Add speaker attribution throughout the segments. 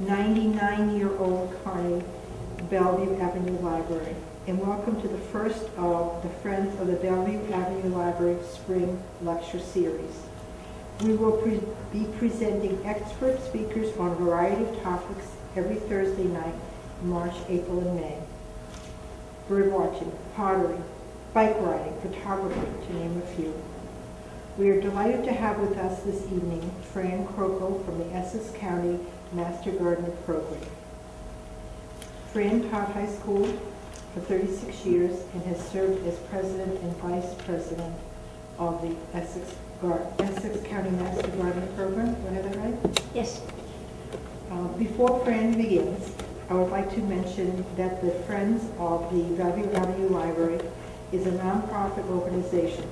Speaker 1: 99-year-old Carney Bellevue Avenue Library, and welcome to the first of the Friends of the Bellevue Avenue Library Spring Lecture Series. We will be presenting expert speakers on a variety of topics every Thursday night in March, April, and May. Bird watching, pottery, bike riding, photography, to name a few. We are delighted to have with us this evening Fran Krokel from the Essex County Master Gardener Program. Fran taught high school for 36 years and has served as president and vice president of the Essex County Master Gardener Program. Do I have that right?
Speaker 2: Yes.
Speaker 1: Before Fran begins, I would like to mention that the Friends of the Bellevue Avenue Library is a nonprofit organization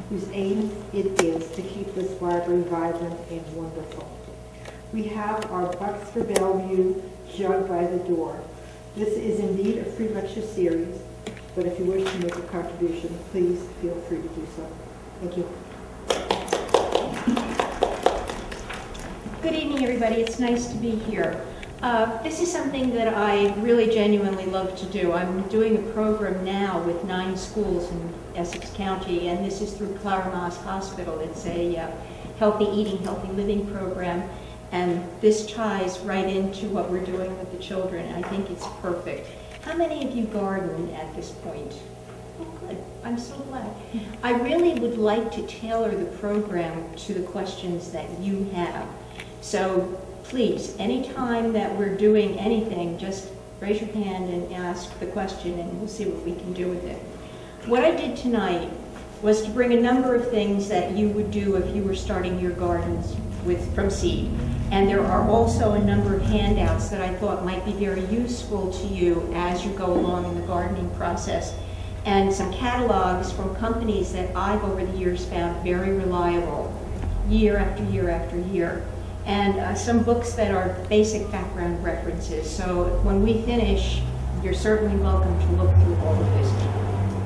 Speaker 1: whose aim it is to keep this library vibrant and wonderful. We have our Bucks for Bellevue jug by the door. This is indeed a free lecture series, but if you wish to make a contribution, please feel free to do so. Thank you.
Speaker 2: Good evening, everybody. It's nice to be here. This is something that I really genuinely love to do. I'm doing a program now with 9 schools in Essex County, and this is through Claramas Hospital. It's a healthy eating, healthy living program, and this ties right into what we're doing with the children. I think it's perfect. How many of you garden at this point? Oh, good. I'm so glad. I really would like to tailor the program to the questions that you have. So please, anytime that we're doing anything, just raise your hand and ask the question, and we'll see what we can do with it. What I did tonight was to bring a number of things that you would do if you were starting your gardens from seed. And there are also a number of handouts that I thought might be very useful to you as you go along in the gardening process, and some catalogs from companies that I've over the years found very reliable, year after year after year. And some books that are basic background references. So when we finish, you're certainly welcome to look through all of this.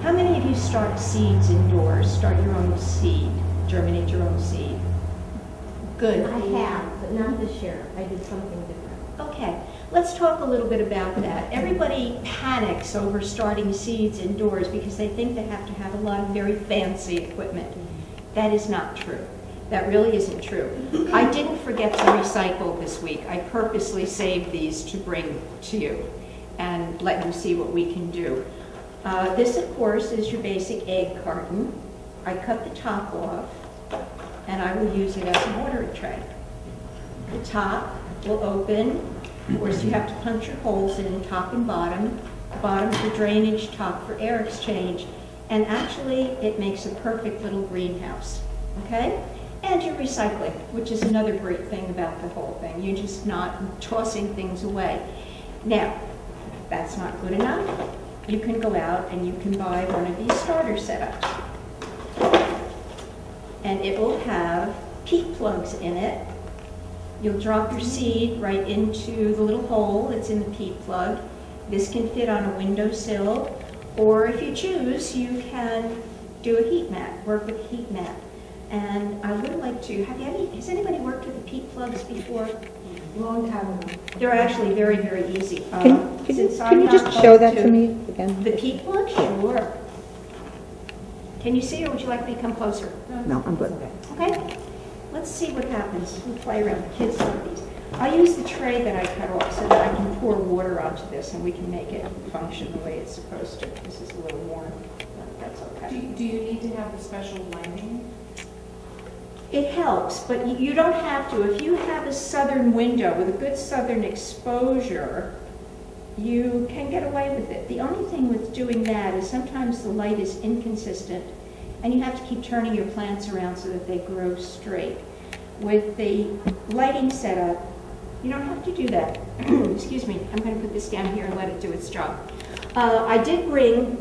Speaker 2: How many of you start seeds indoors, start your own seed, germinate your own seed? Good.
Speaker 3: I have, but not this year. I did something different.
Speaker 2: Okay, let's talk a little bit about that. Everybody panics over starting seeds indoors because they think they have to have a lot of very fancy equipment. That is not true. That really isn't true. I didn't forget to recycle this week. I purposely saved these to bring to you and let you see what we can do. This, of course, is your basic egg carton. I cut the top off, and I will use it as a watering tray. The top will open. Of course, you have to puncture holes in top and bottom. Bottom for drainage, top for air exchange. And actually, it makes a perfect little greenhouse, okay? And you're recycling, which is another great thing about the whole thing. You're just not tossing things away. Now, that's not good enough. You can go out and you can buy one of these starter setups. And it will have peat plugs in it. You'll drop your seed right into the little hole that's in the peat plug. This can fit on a windowsill, or if you choose, you can do a heat mat, work with a heat mat. And I would like to, has anybody worked with the peat plugs before?
Speaker 3: Long time ago.
Speaker 2: They're actually very, very easy.
Speaker 4: Can you just show that to me again?
Speaker 2: The peat plug? Sure. Can you see, or would you like me to come closer?
Speaker 4: No, I'm good.
Speaker 2: Okay. Let's see what happens. We'll play around. The kids love these. I use the tray that I cut off so that I can pour water onto this and we can make it function the way it's supposed to. This is a little worn, but that's okay.
Speaker 5: Do you need to have the special lining?
Speaker 2: It helps, but you don't have to. If you have a southern window with a good southern exposure, you can get away with it. The only thing with doing that is sometimes the light is inconsistent, and you have to keep turning your plants around so that they grow straight. With the lighting setup, you don't have to do that. Excuse me, I'm going to put this down here and let it do its job. I did bring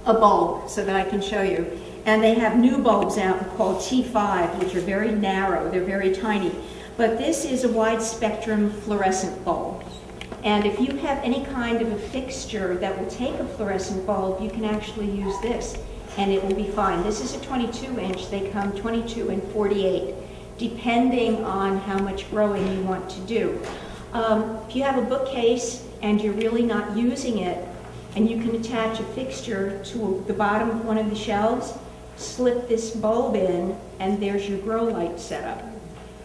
Speaker 2: a bulb so that I can show you. And they have new bulbs out called T5, which are very narrow. They're very tiny. But this is a wide spectrum fluorescent bulb. And if you have any kind of a fixture that will take a fluorescent bulb, you can actually use this, and it will be fine. This is a 22-inch. They come 22 and 48, depending on how much growing you want to do. If you have a bookcase and you're really not using it, and you can attach a fixture to the bottom of one of the shelves, slip this bulb in, and there's your grow light setup.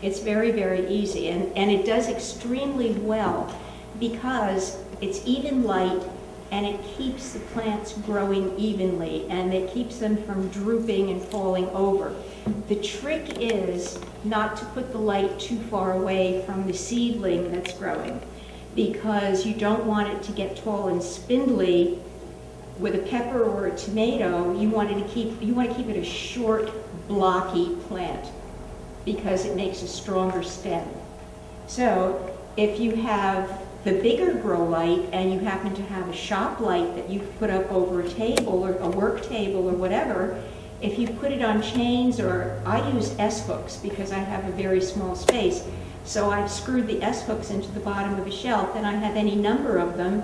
Speaker 2: It's very, very easy, and it does extremely well because it's even light and it keeps the plants growing evenly, and it keeps them from drooping and falling over. The trick is not to put the light too far away from the seedling that's growing, because you don't want it to get tall and spindly. With a pepper or a tomato, you want to keep it a short, blocky plant because it makes a stronger stem. So if you have the bigger grow light and you happen to have a shop light that you've put up over a table or a work table or whatever, if you put it on chains, or I use S-hooks because I have a very small space, so I've screwed the S-hooks into the bottom of a shelf, and I have any number of them,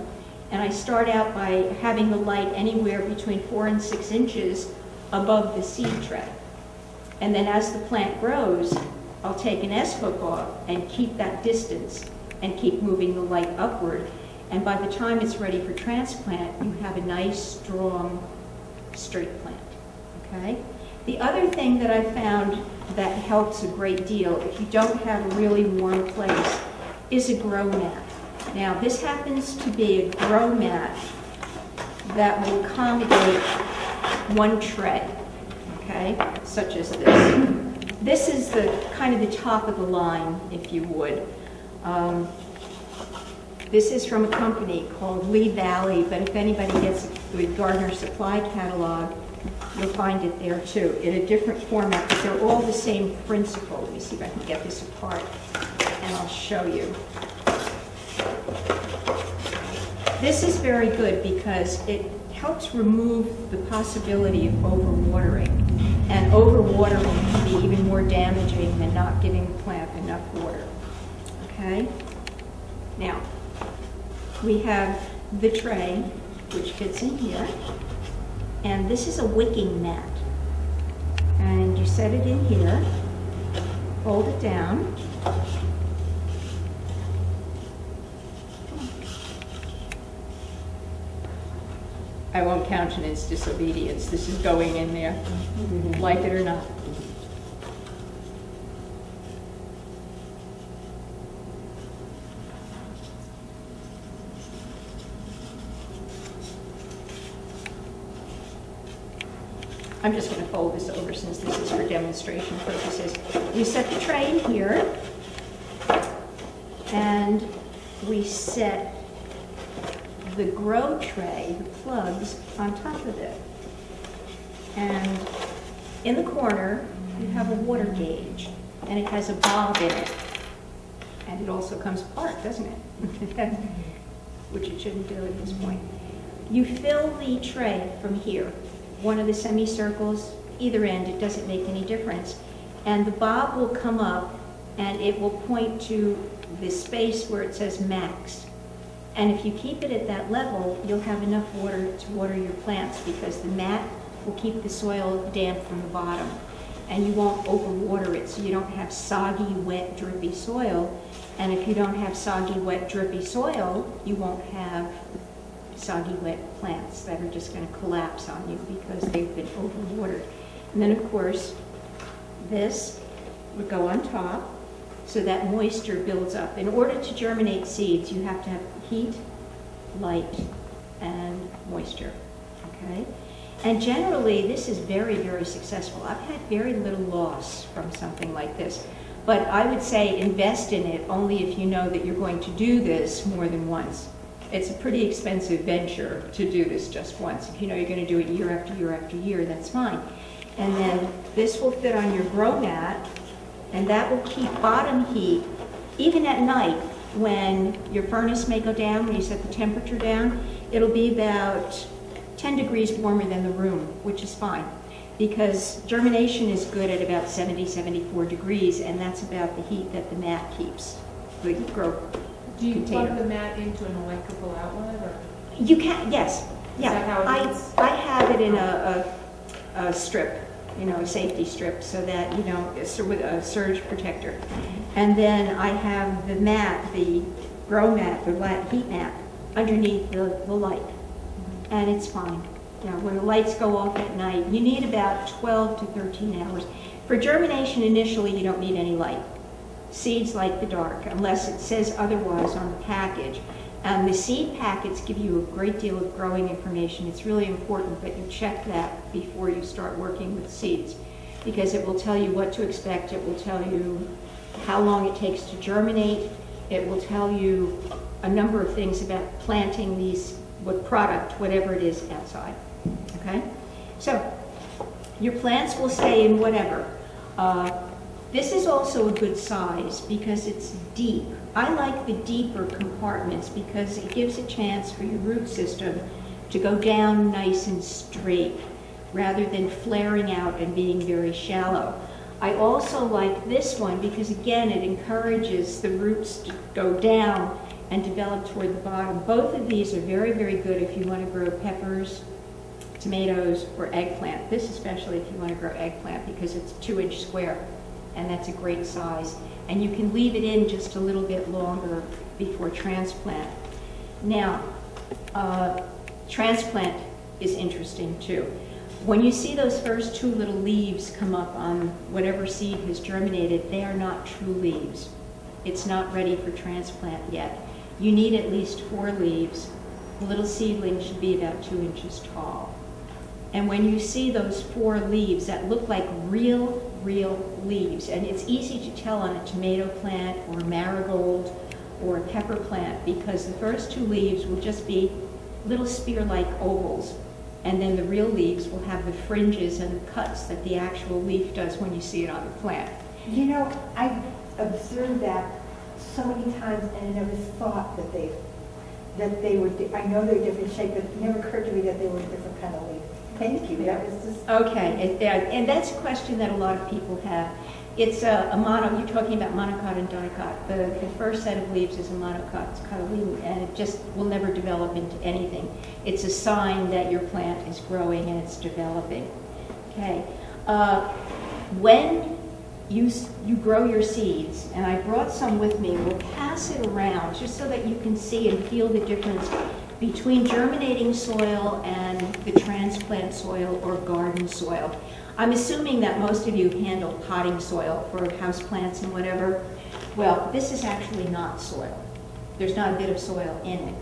Speaker 2: and I start out by having the light anywhere between 4 and 6 inches above the seed tray. And then as the plant grows, I'll take an S-hook off and keep that distance and keep moving the light upward. And by the time it's ready for transplant, you have a nice, strong, straight plant, okay? The other thing that I found that helps a great deal if you don't have a really warm place is a grow mat. Now, this happens to be a grow mat that will accommodate one tray, okay, such as this. This is the kind of the top of the line, if you would. This is from a company called Lee Valley, but if anybody gets the Gardener Supply catalog, you'll find it there too, in a different format, but they're all the same principle. Let me see if I can get this apart, and I'll show you. This is very good because it helps remove the possibility of overwatering. And overwatering can be even more damaging than not giving the plant enough water. Okay? Now, we have the tray, which fits in here. And this is a wicking mat. And you set it in here, fold it down. I won't countenance disobedience. This is going in there, like it or not. I'm just going to fold this over since this is for demonstration purposes. We set the tray in here, and we set the grow tray, the plugs, on top of it. And in the corner, you have a water gauge, and it has a bob in it. And it also comes apart, doesn't it? Which it shouldn't do at this point. You fill the tray from here, one of the semicircles, either end, it doesn't make any difference. And the bob will come up, and it will point to the space where it says max. And if you keep it at that level, you'll have enough water to water your plants because the mat will keep the soil damp from the bottom. And you won't overwater it, so you don't have soggy, wet, drippy soil. And if you don't have soggy, wet, drippy soil, you won't have soggy, wet plants that are just going to collapse on you because they've been overwatered. And then, of course, this would go on top so that moisture builds up. In order to germinate seeds, you have to have heat, light, and moisture, okay? And generally, this is very, very successful. I've had very little loss from something like this. But I would say invest in it only if you know that you're going to do this more than once. It's a pretty expensive venture to do this just once. If you know you're going to do it year after year after year, that's fine. And then this will fit on your grow mat, and that will keep bottom heat, even at night when your furnace may go down, when you set the temperature down, it'll be about 10 degrees warmer than the room, which is fine. Because germination is good at about 70, 74 degrees, and that's about the heat that the mat keeps, the grow
Speaker 5: Do you
Speaker 2: container.
Speaker 5: plug the mat into an electrical outlet, or?
Speaker 2: You can, yes. Yeah,
Speaker 5: that how it is?
Speaker 2: I have it in a strip, you know, a safety strip, so that, you know, it's with a surge protector. And then I have the mat, the grow mat, the heat mat, underneath the light. And it's fine. Yeah, when the lights go off at night, you need about 12 to 13 hours. For germination initially, you don't need any light. Seeds like the dark, unless it says otherwise on the package. And the seed packets give you a great deal of growing information. It's really important that you check that before you start working with seeds, because it will tell you what to expect. It will tell you how long it takes to germinate. It will tell you a number of things about planting these, what product, whatever it is outside. Okay? So, your plants will stay in whatever. This is also a good size because it's deep. I like the deeper compartments because it gives a chance for your root system to go down nice and straight rather than flaring out and being very shallow. I also like this one because, again, it encourages the roots to go down and develop toward the bottom. Both of these are very, very good if you want to grow peppers, tomatoes, or eggplant. This especially if you want to grow eggplant because it's 2-inch square, and that's a great size. And you can leave it in just a little bit longer before transplant. Now, transplant is interesting too. When you see those first 2 little leaves come up on whatever seed has germinated, they are not true leaves. It's not ready for transplant yet. You need at least 4 leaves. The little seedling should be about 2 inches tall. And when you see those 4 leaves that look like real leaves, and it's easy to tell on a tomato plant or a marigold or a pepper plant because the first 2 leaves will just be little spear-like ovals, and then the real leaves will have the fringes and the cuts that the actual leaf does when you see it on the plant.
Speaker 6: You know, I've observed that so many times, and I never thought that they were, I know they're different shape, but it never occurred to me that they were a different kind of leaf. Thank you, that was just...
Speaker 2: Okay, and that's a question that a lot of people have. It's a mono, you're talking about monocot and dicot. The first set of leaves is a monocot, it's cotyledon, and it just will never develop into anything. It's a sign that your plant is growing and it's developing. Okay, when you grow your seeds, and I brought some with me, we'll pass it around just so that you can see and feel the difference between germinating soil and the transplant soil or garden soil. I'm assuming that most of you handle potting soil for houseplants and whatever. Well, this is actually not soil. There's not a bit of soil in it.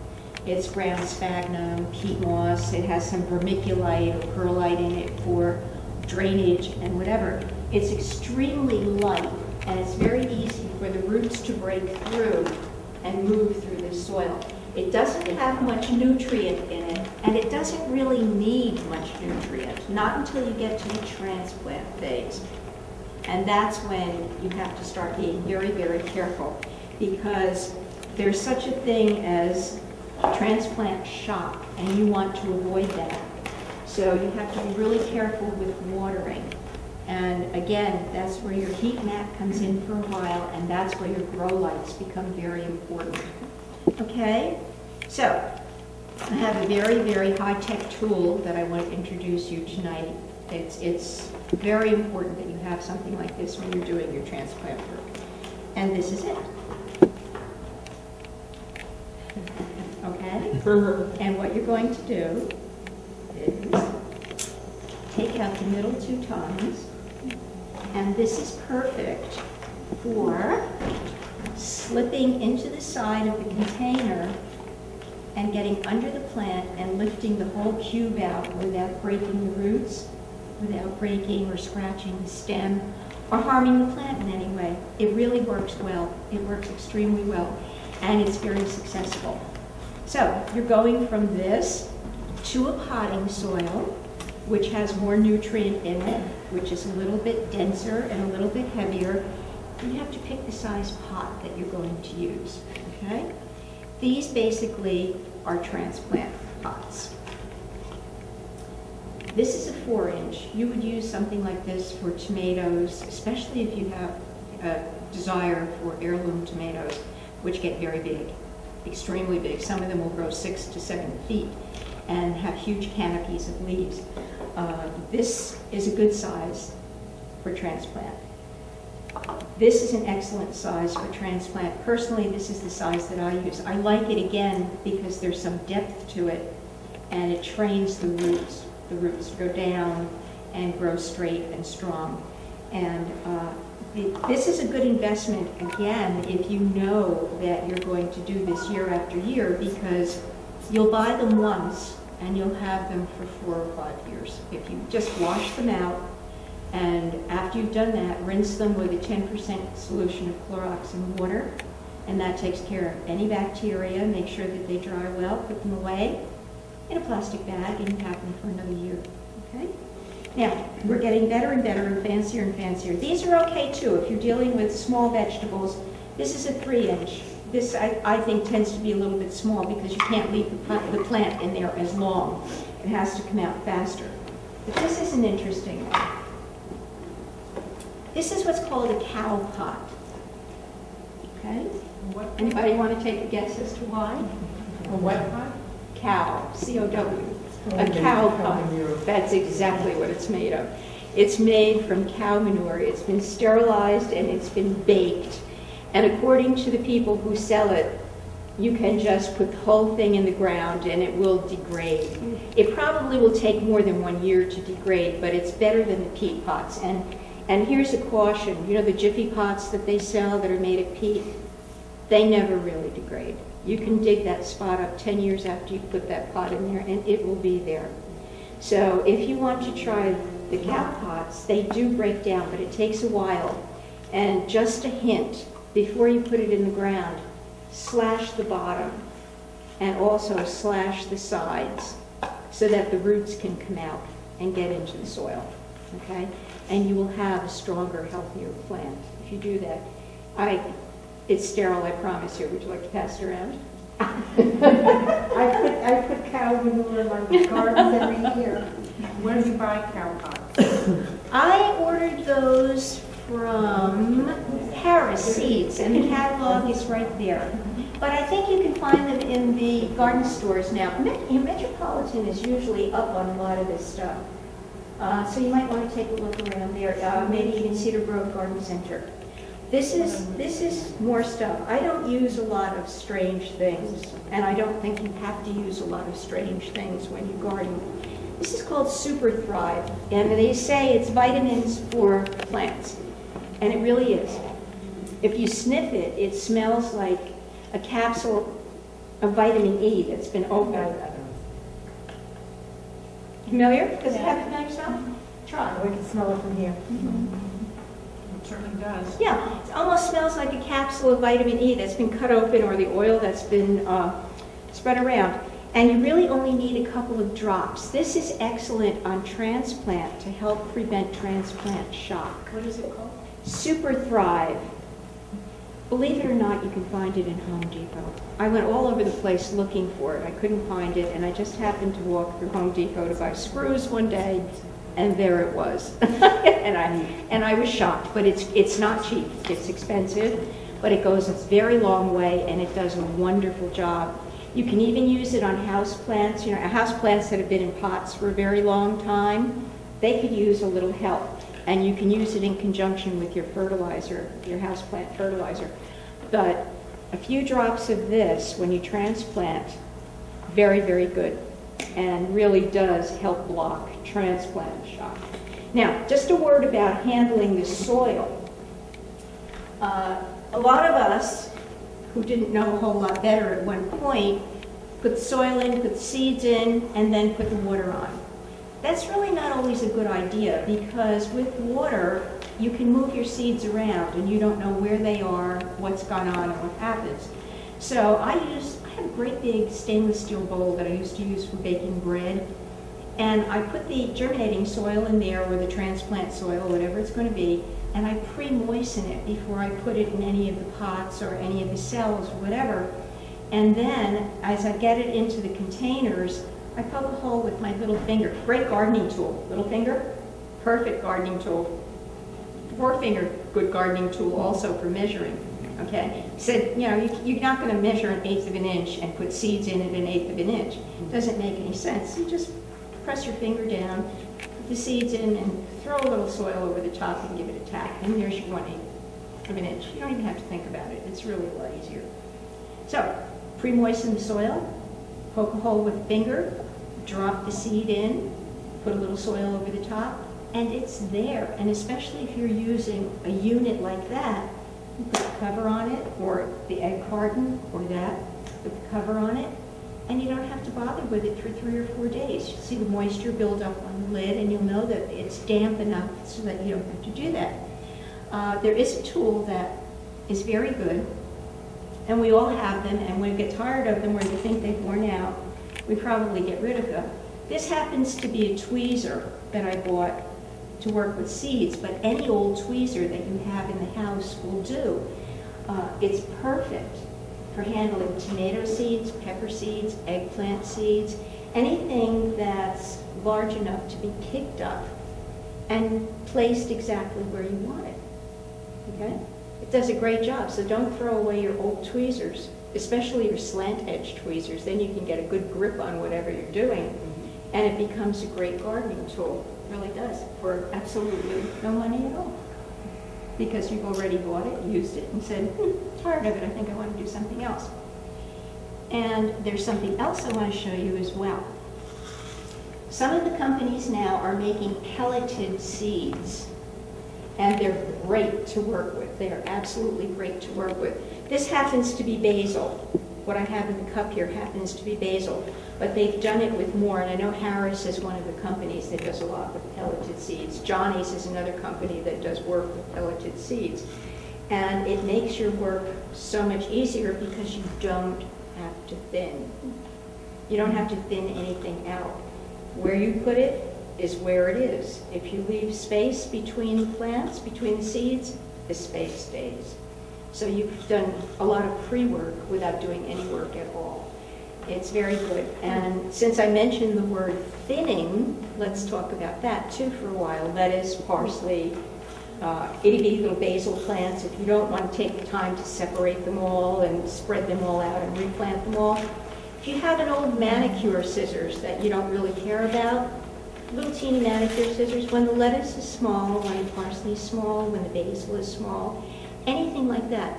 Speaker 2: It's ground sphagnum, peat moss, it has some vermiculite or perlite in it for drainage and whatever. It's extremely light, and it's very easy for the roots to break through and move through the soil. It doesn't have much nutrient in it, and it doesn't really need much nutrient, not until you get to the transplant phase. And that's when you have to start being very, very careful, because there's such a thing as transplant shock, and you want to avoid that. So you have to be really careful with watering. And again, that's where your heat mat comes in for a while, and that's where your grow lights become very important. Okay, so I have a very, very high-tech tool that I want to introduce you tonight. It's very important that you have something like this when you're doing your transplant work. And this is it. Okay? And what you're going to do is take out the middle 2 tongues, and this is perfect for slipping into the side of the container and getting under the plant and lifting the whole cube out without breaking the roots, without breaking or scratching the stem, or harming the plant in any way. It really works well. It works extremely well, and it's very successful. So you're going from this to a potting soil, which has more nutrient in it, which is a little bit denser and a little bit heavier. You have to pick the size pot that you're going to use, okay? These basically are transplant pots. This is a 4-inch. You would use something like this for tomatoes, especially if you have a desire for heirloom tomatoes, which get very big, extremely big. Some of them will grow 6 to 7 feet and have huge canopies of leaves. This is a good size for transplant. This is an excellent size for transplant. Personally, this is the size that I use. I like it again because there's some depth to it, and it trains the roots. The roots go down and grow straight and strong. And this is a good investment, again, if you know that you're going to do this year after year, because you'll buy them once and you'll have them for 4 or 5 years. If you just wash them out, and after you've done that, rinse them with a 10% solution of Clorox in water, and that takes care of any bacteria. Make sure that they dry well, put them away in a plastic bag, and you have them for another year, okay? Now, we're getting better and better and fancier and fancier. These are okay too if you're dealing with small vegetables. This is a 3-inch. This, I think, tends to be a little bit small because you can't leave the plant in there as long. It has to come out faster. But this is an interesting one. This is what's called a cow pot. Okay? Anybody want to take a guess as to why?
Speaker 5: A what pot?
Speaker 2: Cow, C-O-W. A cow pot. That's exactly what it's made of. It's made from cow manure. It's been sterilized and it's been baked. And according to the people who sell it, you can just put the whole thing in the ground and it will degrade. It probably will take more than 1 year to degrade, but it's better than the peat pots. And here's a caution. You know the Jiffy pots that they sell that are made of peat? They never really degrade. You can dig that spot up 10 years after you put that pot in there and it will be there. So if you want to try the cow pots, they do break down, but it takes a while. And just a hint, before you put it in the ground, slash the bottom and also slash the sides so that the roots can come out and get into the soil, okay? And you will have a stronger, healthier plant if you do that. It's sterile, I promise you. Would you like to pass it around?
Speaker 6: I put cow manure in my gardens every year.
Speaker 5: Where do you buy cow pots?
Speaker 2: I ordered those from Harris Seeds, and the catalog is right there. But I think you can find them in the garden stores now. Metropolitan is usually up on a lot of this stuff. So you might want to take a look around there, maybe even Cedar Grove Garden Center. This is more stuff. I don't use a lot of strange things, and I don't think you have to use a lot of strange things when you garden. This is called Super Thrive, and they say it's vitamins for plants, and it really is. If you sniff it, it smells like a capsule of vitamin E that's been opened. Familiar? Does it have a familiar smell? Try.
Speaker 6: We can smell it from here.
Speaker 5: It certainly does.
Speaker 2: Yeah, it almost smells like a capsule of vitamin E that's been cut open, or the oil that's been spread around. And you really only need a couple of drops. This is excellent on transplant to help prevent transplant shock.
Speaker 5: What is it called?
Speaker 2: Super Thrive. Believe it or not, you can find it in Home Depot. I went all over the place looking for it. I couldn't find it, and I just happened to walk through Home Depot to buy screws one day, and there it was. and I was shocked, but it's not cheap. It's expensive, but it goes a very long way, and it does a wonderful job. You can even use it on houseplants. You know, houseplants that have been in pots for a very long time, they could use a little help. And you can use it in conjunction with your fertilizer, your houseplant fertilizer. But a few drops of this when you transplant, very, very good, and really does help block transplant shock. Now, just a word about handling the soil. A lot of us who didn't know a whole lot better at one point put the soil in, put the seeds in, and then put the water on. That's really not always a good idea, because with water, you can move your seeds around and you don't know where they are, what's gone on, and what happens. So I have a great big stainless steel bowl that I used to use for baking bread, and I put the germinating soil in there, or the transplant soil, whatever it's going to be, and I pre-moisten it before I put it in any of the pots or any of the cells or whatever. And then, as I get it into the containers, I poke a hole with my little finger. Great gardening tool. Little finger, perfect gardening tool. Forefinger, good gardening tool also for measuring. Okay? He said, you know, you're not going to measure 1/8 of an inch and put seeds in at 1/8 of an inch. It doesn't make any sense. You just press your finger down, put the seeds in, and throw a little soil over the top and give it a tap. And there's your 1/8. of an inch. You don't even have to think about it. It's really a lot easier. So, pre-moisten the soil, poke a hole with a finger, drop the seed in, put a little soil over the top, and it's there. And especially if you're using a unit like that, you put the cover on it, or the egg carton, or that, put the cover on it, and you don't have to bother with it for 3 or 4 days. You'll see the moisture build up on the lid, and you'll know that it's damp enough so that you don't have to do that. There is a tool that is very good, and we all have them, and when we get tired of them or we think they've worn out, we probably get rid of them. This happens to be a tweezer that I bought to work with seeds, but any old tweezer that you have in the house will do. It's perfect for handling tomato seeds, pepper seeds, eggplant seeds, anything that's large enough to be picked up and placed exactly where you want it, okay? It does a great job, so don't throw away your old tweezers, especially your slant-edge tweezers. Then you can get a good grip on whatever you're doing, and it becomes a great gardening tool. It really does, for absolutely no money at all. Because you've already bought it, used it, and said, tired of it, I think I want to do something else. And there's something else I want to show you as well. Some of the companies now are making pelleted seeds, and they're great to work with. They are absolutely great to work with. This happens to be basil. What I have in the cup here happens to be basil, but they've done it with more, and I know Harris is one of the companies that does a lot with pelleted seeds. Johnny's is another company that does work with pelleted seeds. And it makes your work so much easier because you don't have to thin. You don't have to thin anything out. Where you put it is where it is. If you leave space between the plants, between the seeds, the space stays. So you've done a lot of pre-work without doing any work at all. It's very good. And since I mentioned the word thinning, let's talk about that too for a while. Lettuce, parsley, itty-bitty little basil plants. If you don't want to take the time to separate them all and spread them all out and replant them all, if you have an old manicure scissors that you don't really care about, little teeny manicure scissors, when the lettuce is small, when the parsley is small, when the basil is small, anything like that,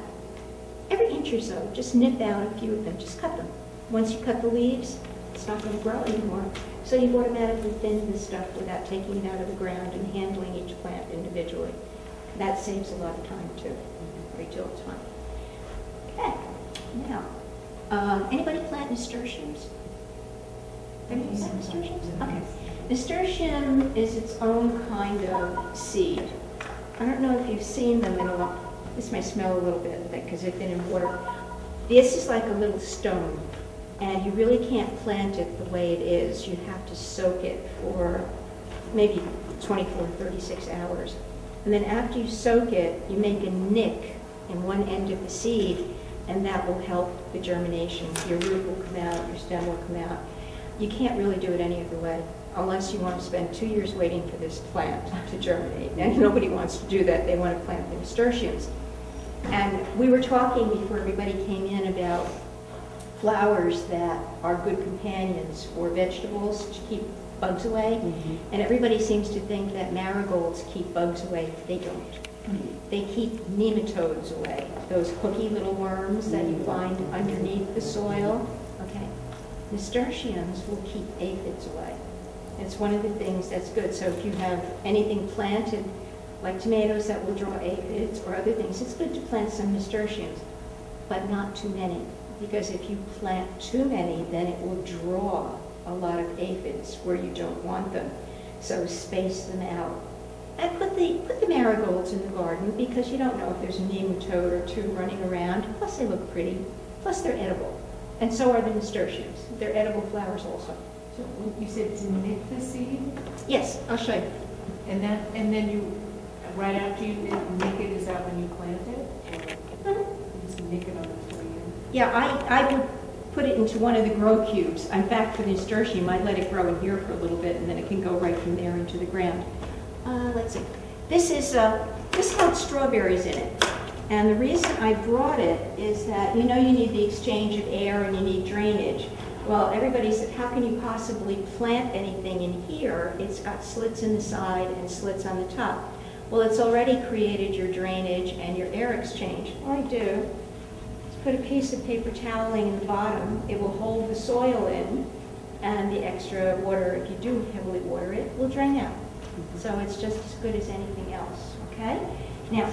Speaker 2: every inch or so, just nip out a few of them, just cut them. Once you cut the leaves, it's not going to grow anymore. So you've automatically thinned this stuff without taking it out of the ground and handling each plant individually. That saves a lot of time too, a great deal of time. Okay, now, anybody plant nasturtiums? Anybody plant nasturtiums? Okay. Nasturtium is its own kind of seed. I don't know if you've seen them in a lot. This may smell a little bit because they've been in water. This is like a little stone, and you really can't plant it the way it is. You have to soak it for maybe 24, 36 hours. And then after you soak it, you make a nick in one end of the seed, and that will help the germination. Your root will come out, your stem will come out. You can't really do it any other way, unless you want to spend 2 years waiting for this plant to germinate. And nobody wants to do that. They want to plant the nasturtiums. And we were talking before everybody came in about flowers that are good companions for vegetables to keep bugs away. And everybody seems to think that marigolds keep bugs away. They don't. They keep nematodes away, those hooky little worms that you find underneath the soil. Okay. Nasturtiums will keep aphids away. It's one of the things that's good. So if you have anything planted, like tomatoes that will draw aphids or other things, it's good to plant some nasturtiums, but not too many. Because if you plant too many, then it will draw a lot of aphids where you don't want them. So space them out. And put the marigolds in the garden because you don't know if there's a nematode or two running around. Plus they look pretty. Plus they're edible. And so are the nasturtiums. They're edible flowers also.
Speaker 5: So you said to nick the seed?
Speaker 2: Yes, I'll show you.
Speaker 5: And then you, right after you nick it, is that when you plant it? Or you just nick it on the tree?
Speaker 2: Yeah, I would put it into one of the grow cubes. In fact, for the nasturtium, I'd let it grow in here for a little bit, and then it can go right from there into the ground. Let's see. This had strawberries in it. And the reason I brought it is that you need the exchange of air and you need drainage. Well, everybody said, how can you possibly plant anything in here? It's got slits in the side and slits on the top. Well, it's already created your drainage and your air exchange. All I do is put a piece of paper toweling in the bottom. It will hold the soil in, and the extra water, if you do heavily water it, will drain out. So it's just as good as anything else, okay? Now,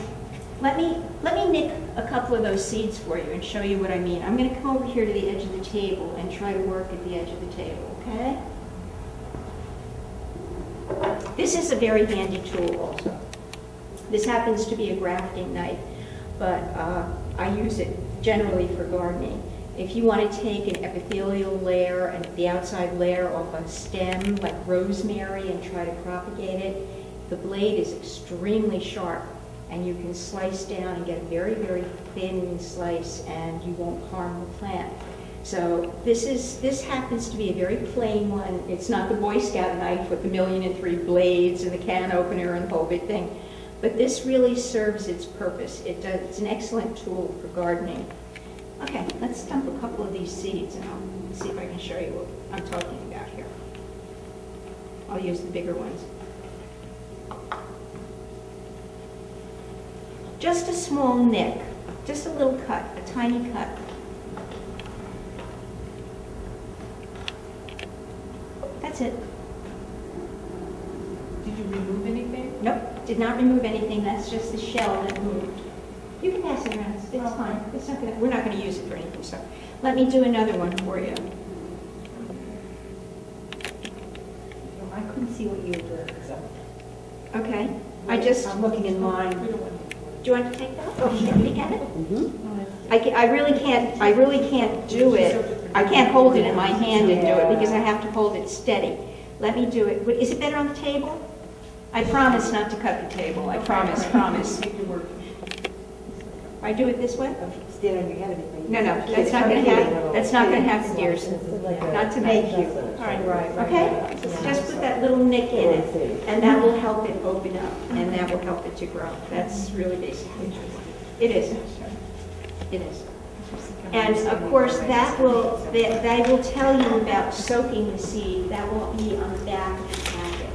Speaker 2: let me nick a couple of those seeds for you and show you what I mean. I'm going to come over here to the edge of the table and try to work at the edge of the table, okay? This is a very handy tool also. This happens to be a grafting knife, but I use it generally for gardening. If you want to take an epithelial layer and the outside layer off a stem like rosemary and try to propagate it, the blade is extremely sharp and you can slice down and get a very, very thin slice and you won't harm the plant. So this happens to be a very plain one. It's not the Boy Scout knife with the 1,000,003 blades and the can opener and the whole big thing. But this really serves its purpose. It's an excellent tool for gardening. Okay, let's dump a couple of these seeds and I'll see if I can show you what I'm talking about here. I'll use the bigger ones. Just a small nick, just a little cut, a tiny cut. That's it.
Speaker 5: Did you remove anything?
Speaker 2: Nope, did not remove anything. That's just the shell that moved. You can pass it around. It's fine. It's not gonna. We're not going to use it for anything. So, let me do another one for you.
Speaker 6: I couldn't see what you were doing, so.
Speaker 2: Okay.
Speaker 6: I'm looking in mine.
Speaker 2: Do you want to take that? Oh, should we get it? I really can't do it. I can't hold it in my hand and do it because I have to hold it steady. Let me do it. Is it better on the table? I promise not to cut the table. I promise. I do it this way?
Speaker 6: Stand on your head if you.
Speaker 2: No, that's not going to happen. That's not going to happen, dears. Not tonight.
Speaker 6: All right.
Speaker 2: Okay? Just put that little nick in it, and that will help it open up, and that will help it to grow. That's really basically it is. It is. And of course, they will tell you about soaking the seed. That will be on the back of the packet.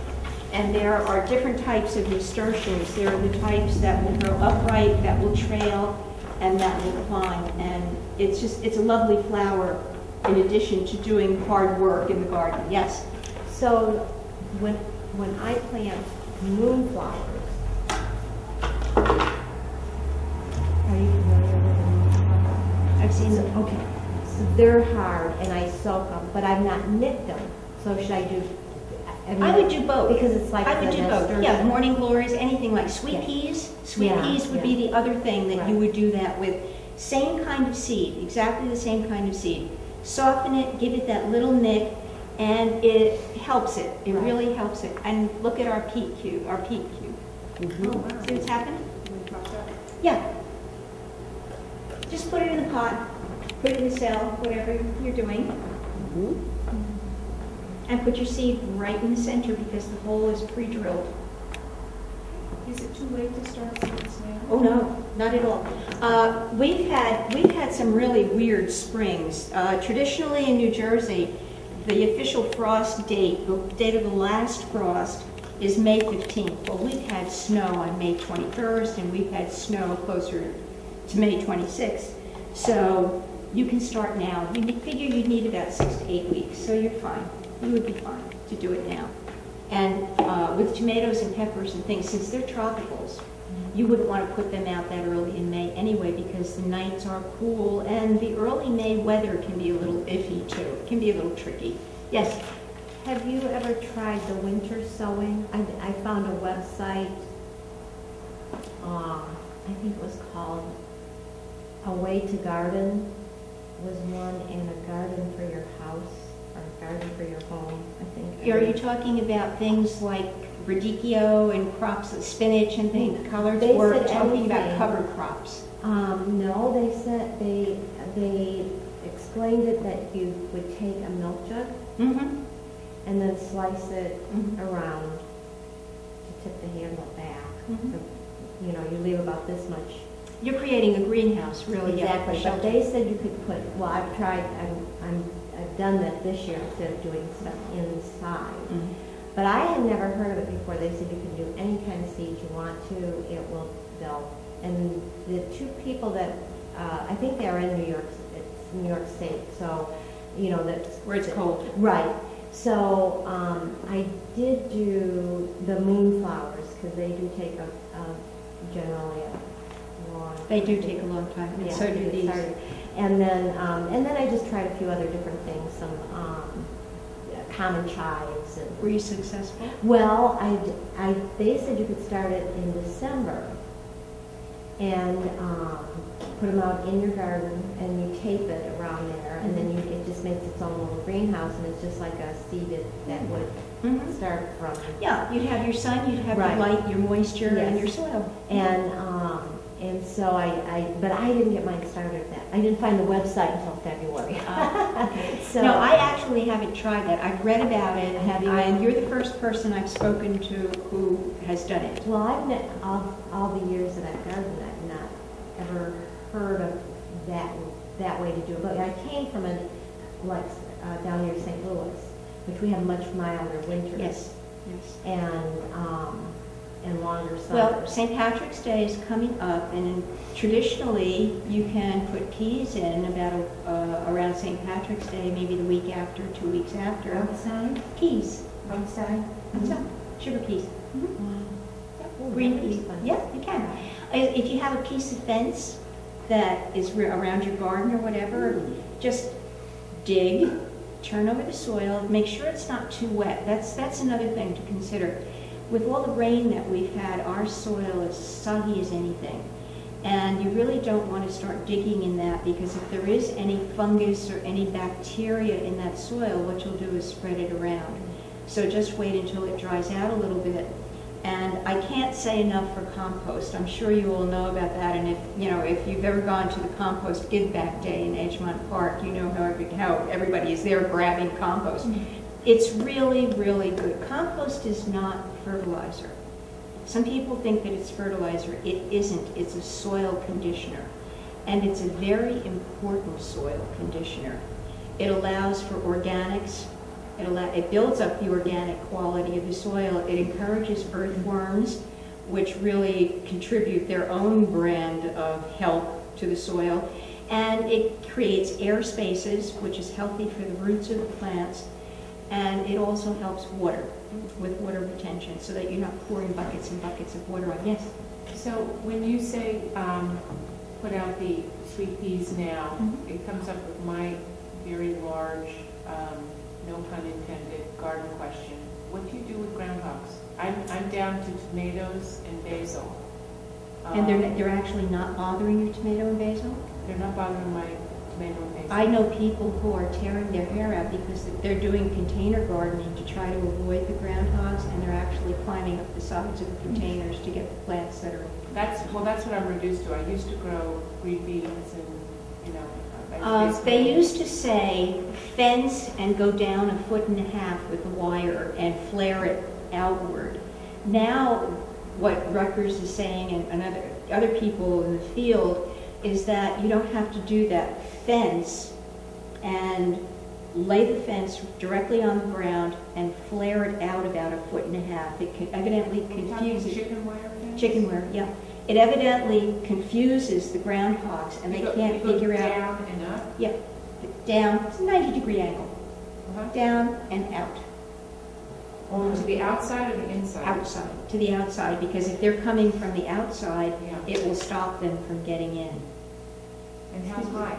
Speaker 2: And there are different types of nasturtiums. There are the types that will grow upright, that will trail, and that will climb. And it's a lovely flower in addition to doing hard work in the garden. Yes?
Speaker 3: So when I plant moonflowers, are you familiar with the moonflowers?
Speaker 2: I've seen them.
Speaker 3: Okay. So they're hard and I soak them, but I've not nipped them. So should I do?
Speaker 2: I would do both.
Speaker 3: Because it's like
Speaker 2: I would do both. Yeah, morning glories, anything like sweet peas. Sweet peas would be the other thing that you would do that with. Same kind of seed, exactly the same kind of seed. Soften it, give it that little nick, and it helps it. It really helps it. And look at our peat cube. Our peat cube.
Speaker 3: Mm-hmm.
Speaker 2: Oh, wow. See what's happened? Yeah. Just put it in the pot, put it in the cell, whatever you're doing.
Speaker 3: Mm-hmm.
Speaker 2: And put your seed right in the center because the hole is pre-drilled.
Speaker 5: Is it too late to start seeds now?
Speaker 2: Oh no, not at all. We've had some really weird springs. Traditionally in New Jersey, the official frost date, the date of the last frost, is May 15th. Well, we've had snow on May 21st, and we've had snow closer to May 26th. So you can start now. You figure you'd need about 6 to 8 weeks, so you're fine. You would be fine to do it now. And with tomatoes and peppers and things, since they're tropicals, you wouldn't want to put them out that early in May anyway because the nights are cool and the early May weather can be a little iffy too. It can be a little tricky. Yes?
Speaker 3: Have you ever tried the winter sowing? I found a website, I think it was called A Way to Garden was one, and a garden for your house, or a garden for your home, I think.
Speaker 2: Are you talking about things like radicchio and crops of spinach and things, colors,
Speaker 3: They
Speaker 2: or
Speaker 3: said
Speaker 2: talking about
Speaker 3: anything.
Speaker 2: cover crops?
Speaker 3: No, they said they explained it that you would take a milk jug
Speaker 2: Mm-hmm.
Speaker 3: and then slice it
Speaker 2: Mhm.
Speaker 3: around to tip the handle back.
Speaker 2: Mhm.
Speaker 3: So, you know, you leave about this much.
Speaker 2: You're creating a greenhouse, really. yeah,
Speaker 3: Exactly,
Speaker 2: for
Speaker 3: but
Speaker 2: shelter.
Speaker 3: they said you could put, well, I've tried, I've done that this year instead of doing stuff inside.
Speaker 2: Mhm.
Speaker 3: But I had never heard of it before. They said you can do any kind of seeds you want to. And the two people that, I think they are in New York, it's New York State, so, you know, that's...
Speaker 2: Where it's cold.
Speaker 3: Right. So I did do the moonflowers, because they do take generally a long...
Speaker 2: They do take a long time, and
Speaker 3: Yeah,
Speaker 2: so do these.
Speaker 3: And then I just tried a few other different things, some common chives. And,
Speaker 2: Were you successful?
Speaker 3: well, they said you could start it in December and put them out in your garden, and you tape it around there, and then it just makes its own little greenhouse, and it's just like a seed that would start from.
Speaker 2: Yeah, you'd have your sun, you'd have
Speaker 3: Right.
Speaker 2: your light, your moisture, and
Speaker 3: Yes.
Speaker 2: your soil.
Speaker 3: And so but I didn't get mine started then. I didn't find the website until February. So
Speaker 2: No, I actually haven't tried that. I've read about it, and you're the first person I've spoken to who has done it.
Speaker 3: Well, all the years that I've gardened, I've not ever heard of that way to do it. But I came from down near St. Louis, which we have much milder winters.
Speaker 2: Yes.
Speaker 3: And longer summers.
Speaker 2: Well, St. Patrick's Day is coming up, and traditionally you can put peas in around St. Patrick's Day, maybe the week after, 2 weeks after.
Speaker 6: Outside?
Speaker 2: Peas.
Speaker 6: Outside?
Speaker 2: Sugar peas.
Speaker 3: Ooh,
Speaker 2: Green
Speaker 3: that would be
Speaker 2: peas.
Speaker 3: fun.
Speaker 2: Yeah, you can. If you have a piece of fence that is around your garden or whatever, just dig, turn over the soil, make sure it's not too wet. That's another thing to consider. With all the rain that we've had, our soil is soggy as anything. And you really don't want to start digging in that, because if there is any fungus or any bacteria in that soil, what you'll do is spread it around. So just wait until it dries out a little bit. And I can't say enough for compost. I'm sure you all know about that. And if you've ever gone to the compost give back day in Edgemont Park, you know how everybody is there grabbing compost. It's really, really good. Compost is not fertilizer. Some people think that it's fertilizer. It isn't. It's a soil conditioner. And it's a very important soil conditioner. It allows for organics. It builds up the organic quality of the soil. It encourages earthworms, which really contribute their own brand of health to the soil. And it creates air spaces, which is healthy for the roots of the plants. And it also helps water, with water retention, so that you're not pouring buckets and buckets of water on. Yes?
Speaker 5: So when you say put out the sweet peas now, it comes up with my very large, no pun intended, garden question. What do you do with groundhogs? I'm down to tomatoes and basil.
Speaker 2: And they're actually not bothering your tomato and basil?
Speaker 5: They're not bothering my tomato and basil.
Speaker 2: I know people who are tearing their hair out because they're doing container gardening to try to avoid the groundhogs, and they're actually climbing up the sides of the containers to get the plants that are...
Speaker 5: That's what I'm reduced to. I used to grow green beans and,
Speaker 2: they used to say fence and go down 1.5 foot with the wire and flare it outward. Now, what Rutgers is saying and other people in the field is that you don't have to do that. Fence and lay the fence directly on the ground and flare it out about 1.5 foot. It evidently confuses...
Speaker 5: Chicken wire fence?
Speaker 2: Chicken wire, yeah. It evidently confuses the groundhogs, and they can't figure out...
Speaker 5: Down and up?
Speaker 2: Yeah, down, it's a 90-degree angle. Down and out.
Speaker 5: To the outside or the inside?
Speaker 2: Outside, to the outside, because if they're coming from the outside,
Speaker 5: Yeah.
Speaker 2: it will stop them from getting in.
Speaker 5: And how high?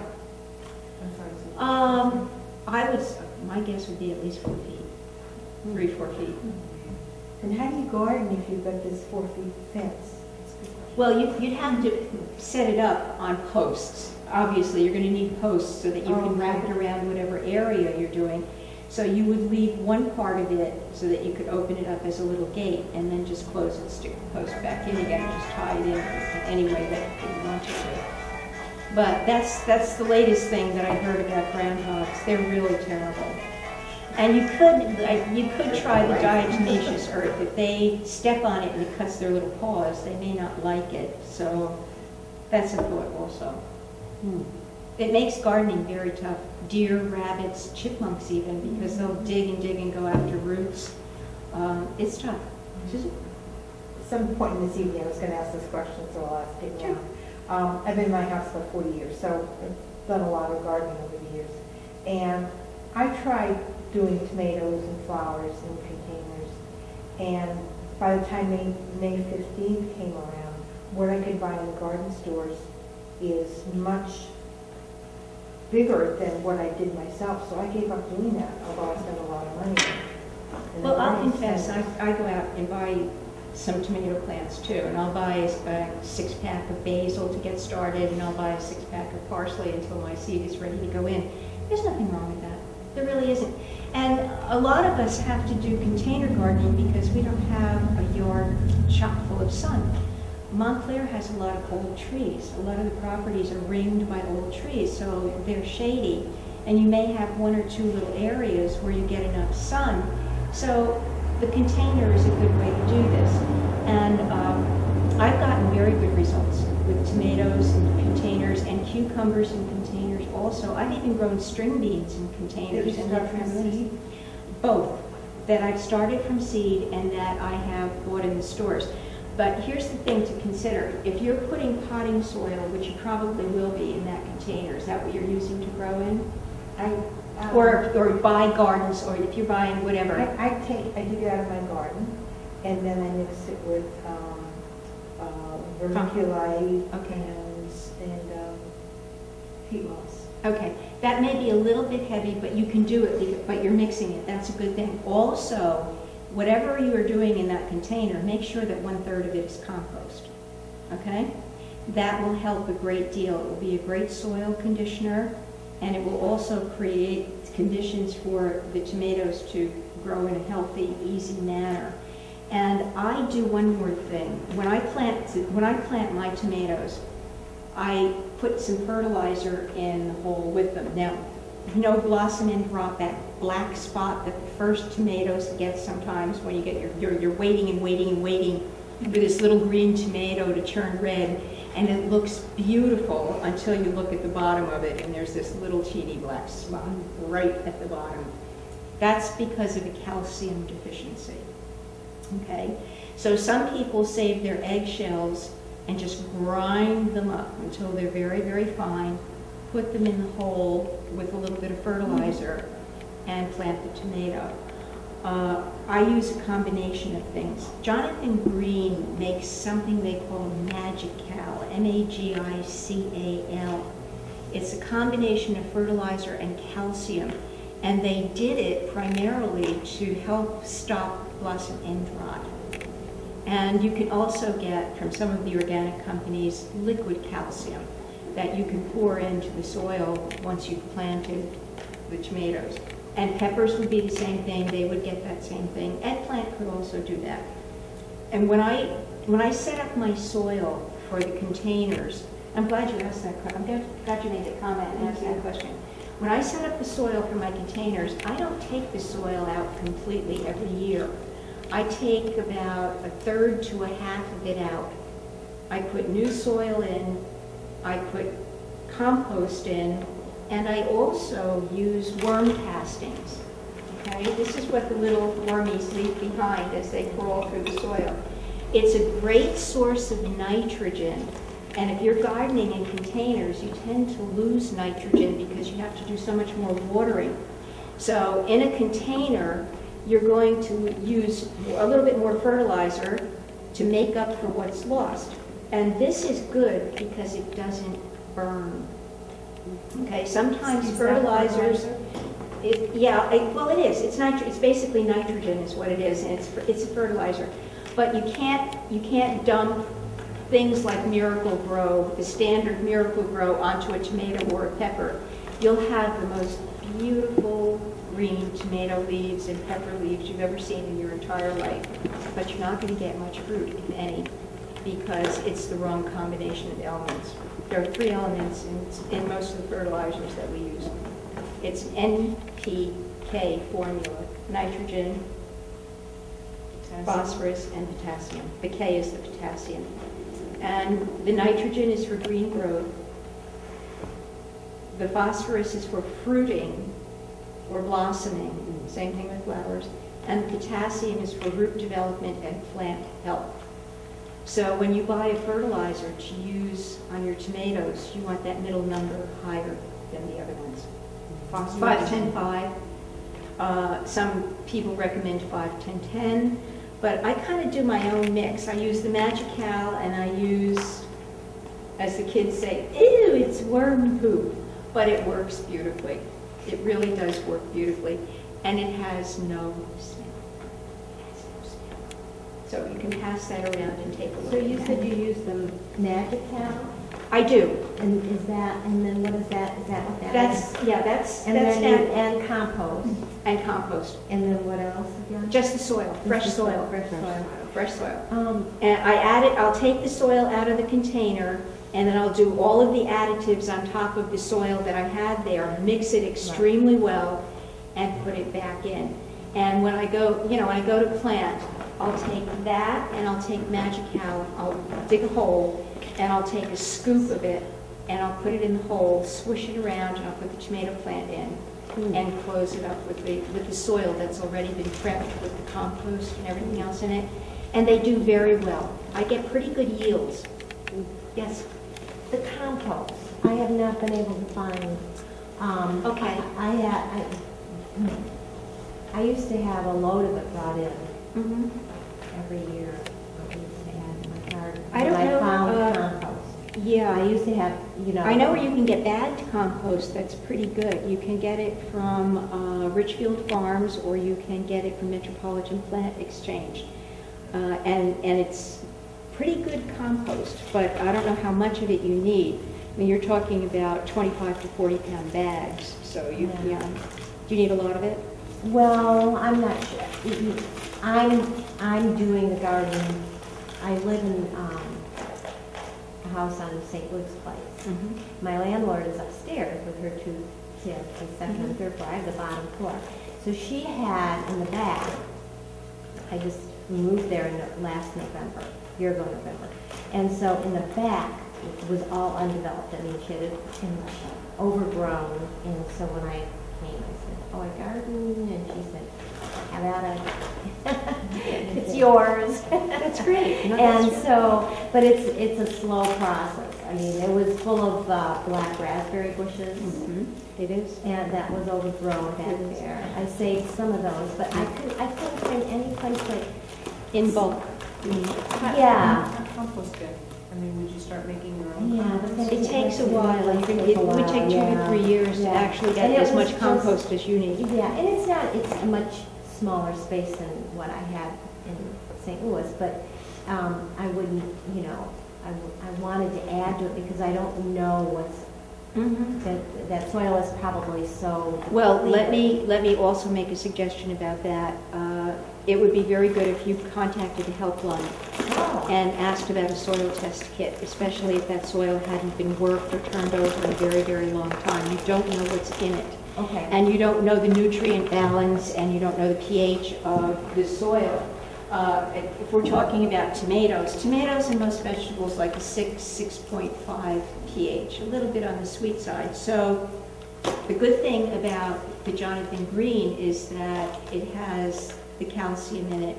Speaker 5: I'm sorry.
Speaker 2: My guess would be at least 4 feet, 3-4 feet.
Speaker 6: And how do you garden if you've got this 4 feet fence?
Speaker 2: Well, you'd have to set it up on posts. Obviously, you're going to need posts so that you can wrap it around whatever area you're doing. So you would leave one part of it so that you could open it up as a little gate, and then just close it, stick the post back in again, just tie it in any way that you want to. But that's the latest thing that I heard about groundhogs. They're really terrible. And you could try the diatomaceous earth. If they step on it and it cuts their little paws, they may not like it. So that's a thought also. It makes gardening very tough. Deer, rabbits, chipmunks even, because they'll dig and dig and go after roots. It's tough. Susan?
Speaker 6: At some point in this evening, I was going to ask this question, so I'll ask it now. I've been in my house for 40 years, so I've done a lot of gardening over the years. And I tried doing tomatoes and flowers in containers. And by the time May 15th came around, what I could buy in the garden stores is much bigger than what I did myself. So I gave up doing that, although I spent a lot of money.
Speaker 2: Well, I'll confess, I go out and buy some tomato plants too, and I'll buy a 6-pack of basil to get started, and I'll buy a 6-pack of parsley until my seed is ready to go in. There's nothing wrong with that. There really isn't. And a lot of us have to do container gardening because we don't have a yard chock full of sun. Montclair has a lot of old trees. A lot of the properties are ringed by old trees, so they're shady. And you may have 1 or 2 little areas where you get enough sun. So the container is a good way to do this. And I've gotten very good results with tomatoes in containers and cucumbers in containers also. I've even grown string beans in containers.
Speaker 6: Did you start from seed?
Speaker 2: Both. That I've started from seed and that I have bought in the stores. But here's the thing to consider. If you're putting potting soil, which you probably will be in that container, is that what you're using to grow in? Or buy gardens, or if you're buying whatever.
Speaker 6: I dig it out of my garden, and then I mix it with vermiculite and peat moss.
Speaker 2: Okay, that may be a little bit heavy, but you can do it, but you're mixing it. That's a good thing. Also, whatever you are doing in that container, make sure that 1/3 of it is compost, okay? That will help a great deal. It will be a great soil conditioner, and it will also create conditions for the tomatoes to grow in a healthy, easy manner. And I do one more thing. When I plant my tomatoes, I put some fertilizer in the hole with them. Now, you know blossom end rot, that black spot that the first tomatoes get sometimes when you get you're waiting and waiting and waiting for this little green tomato to turn red, and it looks beautiful until you look at the bottom of it and there's this little teeny black spot right at the bottom. That's because of a calcium deficiency. Okay? So some people save their eggshells and just grind them up until they're very, very fine, put them in the hole with a little bit of fertilizer, and plant the tomato. I use a combination of things. Jonathan Green makes something they call Magical, M-A-G-I-C-A-L. It's a combination of fertilizer and calcium, and they did it primarily to help stop blossom end rot. And you can also get, from some of the organic companies, liquid calcium that you can pour into the soil once you've planted the tomatoes. And peppers would be the same thing. They would get that same thing. Eggplant could also do that. And when I set up my soil for the containers, I'm glad you asked that question. I'm glad you made the comment and asked that question. When I set up the soil for my containers, I don't take the soil out completely every year. I take about 1/3 to 1/2 of it out. I put new soil in, I put compost in, and I also use worm castings. Okay, this is what the little wormies leave behind as they crawl through the soil. It's a great source of nitrogen, and if you're gardening in containers, you tend to lose nitrogen because you have to do so much more watering. So in a container, you're going to use a little bit more fertilizer to make up for what's lost. And this is good because it doesn't burn. Okay, sometimes fertilizers, it is. It's basically nitrogen is what it is, and it's a fertilizer. But you can't dump things like Miracle-Gro, the standard Miracle-Gro, onto a tomato or a pepper. You'll have the most beautiful green tomato leaves and pepper leaves you've ever seen in your entire life, but you're not going to get much fruit, if any, because it's the wrong combination of elements. There are 3 elements in most of the fertilizers that we use. It's NPK formula: nitrogen, phosphorus, and potassium. The K is the potassium. And the nitrogen is for green growth. The phosphorus is for fruiting or blossoming. Same thing with flowers. and potassium is for root development and plant health. So when you buy a fertilizer to use on your tomatoes, you want that middle number higher than the other ones. 5, 10, 5. Some people recommend 5, 10, 10. But I kind of do my own mix. I use the Magical, and I use, as the kids say, ew, it's worm poop. But it works beautifully. It really does work beautifully. And it has no smell. It has no smell. So you can pass that around and take a look.
Speaker 3: So you
Speaker 2: at
Speaker 3: said
Speaker 2: that.
Speaker 3: you use the Magical?
Speaker 2: I do.
Speaker 3: And is that, and then what is that? Is that what that is?
Speaker 2: That's, yeah, that's
Speaker 3: And
Speaker 2: that's
Speaker 3: then you,
Speaker 2: that.
Speaker 3: and compost.
Speaker 2: And compost.
Speaker 3: And then what else again?
Speaker 2: Just the soil, fresh
Speaker 3: Just the
Speaker 2: soil.
Speaker 3: Fresh soil.
Speaker 2: Fresh soil.
Speaker 3: Um,
Speaker 2: And I add it, I'll take the soil out of the container, and then I'll do all of the additives on top of the soil that I had there, mix it extremely well, and put it back in. And when I go, when I go to plant, I'll take that, and I'll take Magical, I'll dig a hole, and I'll take a scoop of it, and I'll put it in the hole, swish it around, and I'll put the tomato plant in, and close it up with the soil that's already been prepped with the compost and everything else in it. And they do very well. I get pretty good yields. Yes?
Speaker 3: the compost, I have not been able to find.
Speaker 2: Okay.
Speaker 3: I used to have a load of it brought in
Speaker 2: Mhm.
Speaker 3: every year. I used to add to my garden.
Speaker 2: I don't
Speaker 3: But
Speaker 2: know,
Speaker 3: I found compost. I
Speaker 2: Yeah,
Speaker 3: used to have,
Speaker 2: I know where you can get bagged compost that's pretty good. You can get it from Richfield Farms, or you can get it from Metropolitan Plant Exchange. And it's pretty good compost, but I don't know how much of it you need. I mean, you're talking about 25 to 40 pound bags, so do you need a lot of it?
Speaker 3: Well, I'm not sure. I'm doing the garden. I live in a house on St. Luke's Place.
Speaker 2: Mm-hmm.
Speaker 3: My landlord is upstairs with her two kids, the second and third floor. I have the bottom floor. So she had in the back, I just moved there in last November, year ago November. And so in the back, it was all undeveloped. I mean, she had it overgrown. And so when I came, I said, oh, I garden? And she said, have at it. It's yours.
Speaker 2: That's great. No,
Speaker 3: And
Speaker 2: that's
Speaker 3: so, but it's a slow process. I mean, it was full of black raspberry bushes,
Speaker 2: It is.
Speaker 3: and that was overgrown back there. I saved some of those, but I couldn't find any place like,
Speaker 2: In bulk.
Speaker 3: yeah.
Speaker 5: How compost good? I mean, would you start making your own
Speaker 3: Yeah,
Speaker 5: compost?
Speaker 3: but
Speaker 2: It takes a while.
Speaker 3: It takes
Speaker 2: It
Speaker 3: a
Speaker 2: would take 2
Speaker 3: while,
Speaker 2: to 3 years to
Speaker 3: yeah.
Speaker 2: actually get
Speaker 3: And it
Speaker 2: as
Speaker 3: was
Speaker 2: much
Speaker 3: just-
Speaker 2: compost as you need.
Speaker 3: Yeah, and it's a much smaller space than what I had in St. Louis, but I wouldn't, I wanted to add to it because I don't know what's, that soil is probably so.
Speaker 2: Well, let
Speaker 3: depleted.
Speaker 2: me also make a suggestion about that. It would be very good if you contacted the helpline
Speaker 3: Oh.
Speaker 2: and asked about a soil test kit, especially if that soil hadn't been worked or turned over in a very, very long time. You don't know what's in it.
Speaker 3: Okay.
Speaker 2: And you don't know the nutrient balance, and you don't know the pH of the soil. If we're talking about tomatoes and most vegetables like a 6.5 pH, a little bit on the sweet side. So the good thing about the Jonathan Green is that it has the calcium in it,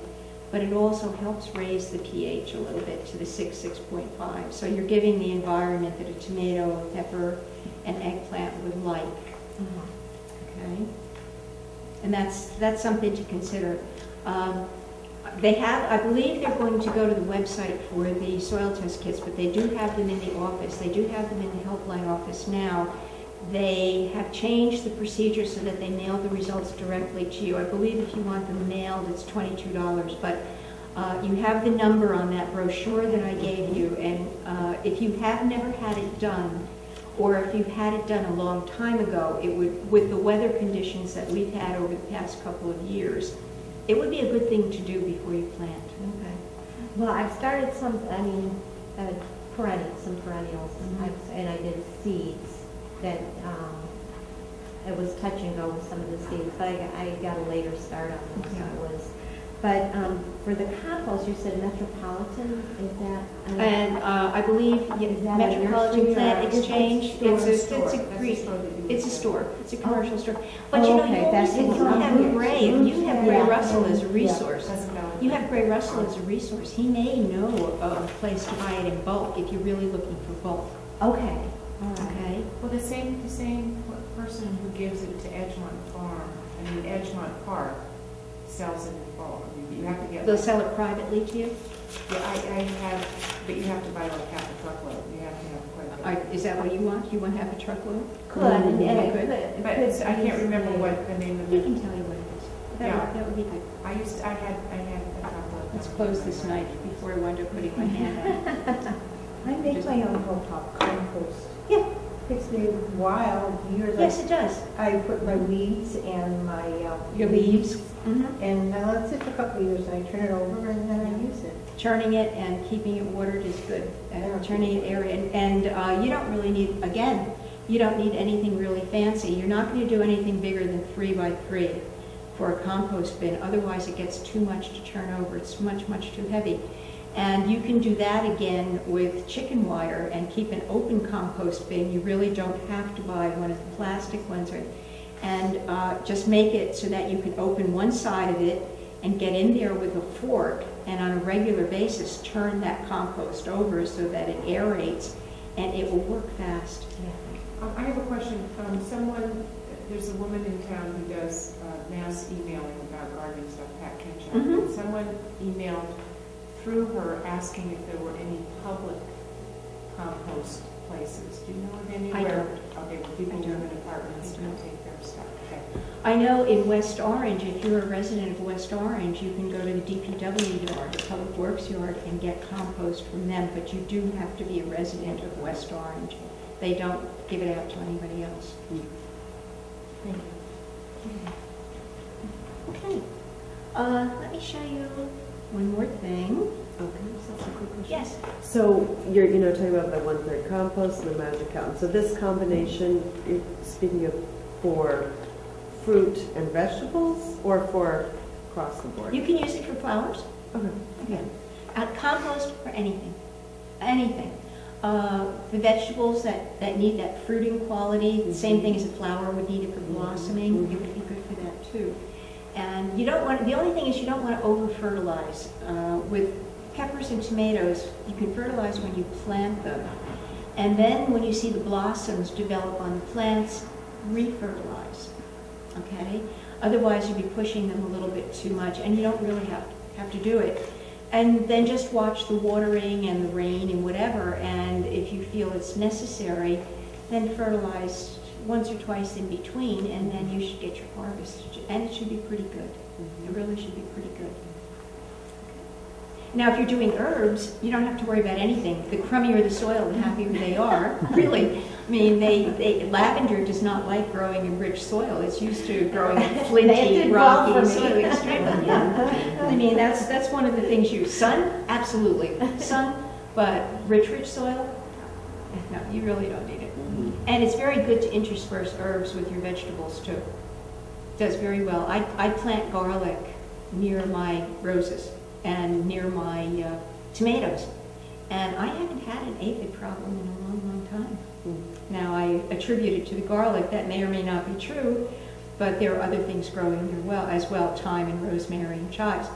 Speaker 2: but it also helps raise the pH a little bit to the 6.5. So you're giving the environment that a tomato, a pepper, an eggplant would like. Okay, and that's something to consider. I believe they're going to go to the website for the soil test kits, but they do have them in the office. They do have them in the helpline office now. They have changed the procedure so that they mail the results directly to you. I believe if you want them mailed, it's $22, but you have the number on that brochure that I gave you, and if you have never had it done, or if you've had it done a long time ago, it would, with the weather conditions that we've had over the past couple of years, it would be a good thing to do before you plant.
Speaker 3: Okay. Well, I've started some perennials, and I did seeds that, it was touch and go with some of the seeds, but I got a later start on them, so it was, But for the compost, you said Metropolitan, is that?
Speaker 2: And I believe
Speaker 3: Is that a
Speaker 2: Metropolitan
Speaker 3: nursery
Speaker 2: Plant
Speaker 3: or- it's
Speaker 2: Exchange,
Speaker 3: a store?
Speaker 2: it's a
Speaker 5: That's a
Speaker 2: Greek,
Speaker 5: store that you
Speaker 2: it's a
Speaker 5: use.
Speaker 2: store, it's a commercial store. But
Speaker 3: Oh,
Speaker 2: you know,
Speaker 3: okay,
Speaker 2: you
Speaker 3: that's
Speaker 2: always,
Speaker 3: what
Speaker 2: you
Speaker 3: it's
Speaker 2: have
Speaker 3: on.
Speaker 2: Gray, you have Gray
Speaker 3: Yeah.
Speaker 2: Russell as a
Speaker 3: Yeah.
Speaker 2: resource.
Speaker 5: Doesn't know.
Speaker 2: You have Gray Russell as a resource. He may know a place to buy it in bulk if you're really looking for bulk,
Speaker 3: Okay, all right.
Speaker 2: okay?
Speaker 5: Well, the same person who gives it to Edgemont Park sells it in bulk. I mean, you have to get.
Speaker 2: They'll sell it privately to you?
Speaker 5: Yeah, I have, but you have to buy like half a truckload. You have to have quite a bit.
Speaker 2: Is that what you want? You want half a truckload?
Speaker 3: Could, and
Speaker 2: Yeah,
Speaker 3: it
Speaker 2: good.
Speaker 3: could.
Speaker 5: But I can't remember what the name of
Speaker 2: He
Speaker 5: it.
Speaker 2: can tell you what it is.
Speaker 5: Yeah.
Speaker 2: That would be good.
Speaker 5: I had a truckload.
Speaker 2: Let's close this night before I wind up putting my hand on it.
Speaker 6: I make my own compost.
Speaker 2: Yeah.
Speaker 6: Takes me a while, years.
Speaker 2: Yes, it does.
Speaker 6: I put my weeds and my.
Speaker 2: Your leaves.
Speaker 6: And I let it sit for a couple of years, and I turn it over and then I use it.
Speaker 2: Turning it and keeping it watered is good. Turning it aerated. And you don't really need, again, you don't need anything really fancy. You're not going to do anything bigger than 3 by 3 for a compost bin. Otherwise, it gets too much to turn over. It's much, much too heavy. And you can do that again with chicken wire and keep an open compost bin. You really don't have to buy one of the plastic ones. And just make it so that you can open one side of it and get in there with a fork and on a regular basis turn that compost over so that it aerates and it will work fast.
Speaker 5: I have a question. There's a woman in town who does mass emailing about gardening stuff, Pat Kenchuk.
Speaker 2: Mhm.
Speaker 5: Someone emailed through her asking if there were any public compost places. Do you know of any?
Speaker 2: I don't.
Speaker 5: Okay, well, people live in apartments to take their stuff. Okay.
Speaker 2: I know in West Orange, if you're a resident of West Orange, you can go to the DPW yard, the Public Works yard, and get compost from them, but you do have to be a resident of West Orange. They don't give it out to anybody else.
Speaker 3: Thank you.
Speaker 2: Okay. Let me show you one more thing.
Speaker 7: Okay, so that's a quick question.
Speaker 2: Yes.
Speaker 7: So you're, talking about the 1/3 compost and the magic mountain. So this combination, speaking of for fruit and vegetables, or for across the board?
Speaker 2: You can use it for flowers.
Speaker 7: Okay.
Speaker 2: Again, compost for anything, anything. The vegetables that need that fruiting quality, the same thing as a flower would need it for blossoming, it would be good for that too. And you don't want, the only thing is you don't want to over-fertilize. With peppers and tomatoes, you can fertilize when you plant them. And then when you see the blossoms develop on the plants, re-fertilize, okay? Otherwise, you'll be pushing them a little bit too much, and you don't really have to do it. And then just watch the watering and the rain and whatever, and if you feel it's necessary, then fertilize once or twice in between, and then you should get your harvest. And it should be pretty good. It really should be pretty good. Now, if you're doing herbs, you don't have to worry about anything. The crummier the soil, the happier they are. Really. I mean, lavender does not like growing in rich soil. It's used to growing in flinty, rocky soil. Yeah. I mean, that's one of the things you, sun, absolutely. Sun, but rich soil, no, you really don't need it. And it's very good to intersperse herbs with your vegetables too. Does very well. I plant garlic near my roses and near my tomatoes. And I haven't had an aphid problem in a long, long time. Now, I attribute it to the garlic. That may or may not be true, but there are other things growing there as well, thyme and rosemary and chives.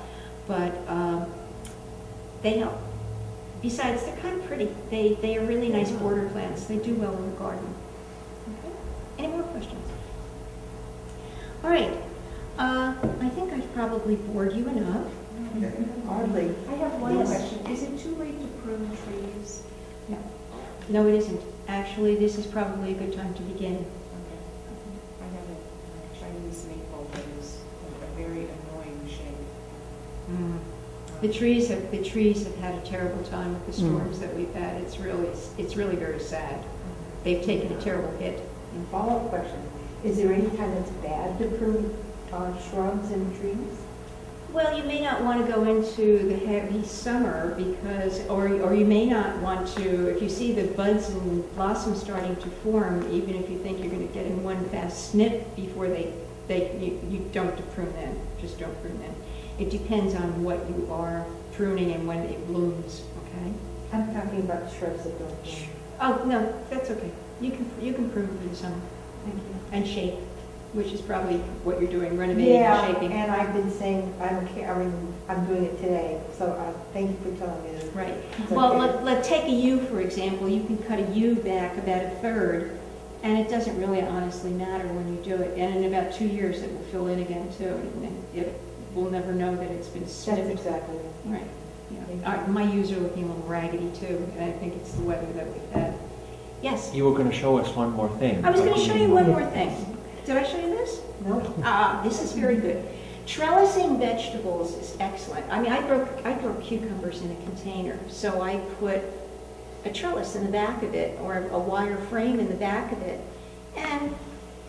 Speaker 2: But they help. Besides, they're kind of pretty. They are really nice border plants. They do well in the garden. Okay. Any more questions? All right. I think I've probably bored you enough.
Speaker 6: Hardly.
Speaker 5: I have one
Speaker 2: Yes.
Speaker 5: question. Is it too late to prune trees?
Speaker 2: No, it isn't. Actually, this is probably a good time to begin.
Speaker 5: Okay. I have a Chinese maple that is a very annoying shape.
Speaker 2: The trees have had a terrible time with the storms that we've had. It's really very sad. They've taken a terrible hit.
Speaker 6: And follow-up question, is there any time that's bad to prune shrubs and trees?
Speaker 2: Well, you may not want to go into the heavy summer because, or you may not want to, if you see the buds and blossoms starting to form, even if you think you're going to get in one fast snip before you don't prune them, just don't prune them. It depends on what you are pruning and when it blooms, okay?
Speaker 6: I'm talking about shrubs that don't bloom.
Speaker 2: Oh, no, that's okay. You can prune through the summer.
Speaker 6: Thank you.
Speaker 2: And shape, which is probably what you're doing, renovating and
Speaker 6: Yeah,
Speaker 2: shaping.
Speaker 6: and I've been saying, I'm doing it today, so thank you for telling me this.
Speaker 2: Right.
Speaker 6: It's
Speaker 2: Well,
Speaker 6: okay.
Speaker 2: let's take a U, for example. You can cut a U back about a third, and it doesn't really honestly matter when you do it. And in about 2 years, it will fill in again, too. And it will never know that it's been
Speaker 6: That's
Speaker 2: snipped.
Speaker 6: exactly it.
Speaker 2: Right. Yeah. My U's are looking a little raggedy, too, and I think it's the weather that we've had. Yes?
Speaker 8: You were going to show us one more thing.
Speaker 2: I was going to show you one more thing. Did I show you this?
Speaker 6: No.
Speaker 2: This is very good. Trellising vegetables is excellent. I mean, I grow cucumbers in a container, so I put a trellis in the back of it, or a wire frame in the back of it, and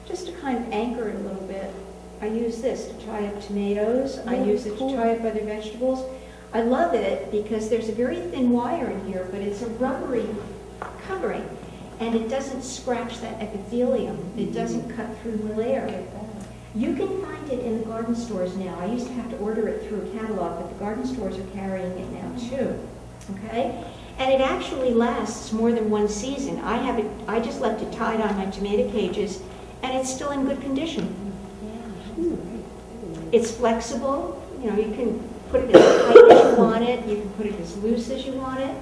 Speaker 2: just to kind of anchor it a little bit, I use this to tie up tomatoes. I use it to tie up other vegetables. I love it because there's a very thin wire in here, but it's a rubbery covering, and it doesn't scratch that epithelium. It doesn't cut through the layer. You can find it in the garden stores now. I used to have to order it through a catalog, but the garden stores are carrying it now too. Okay? And it actually lasts more than one season. I just left it tied on my tomato cages, and it's still in good condition. It's flexible. You know, you can put it as tight as you want it. You can put it as loose as you want it.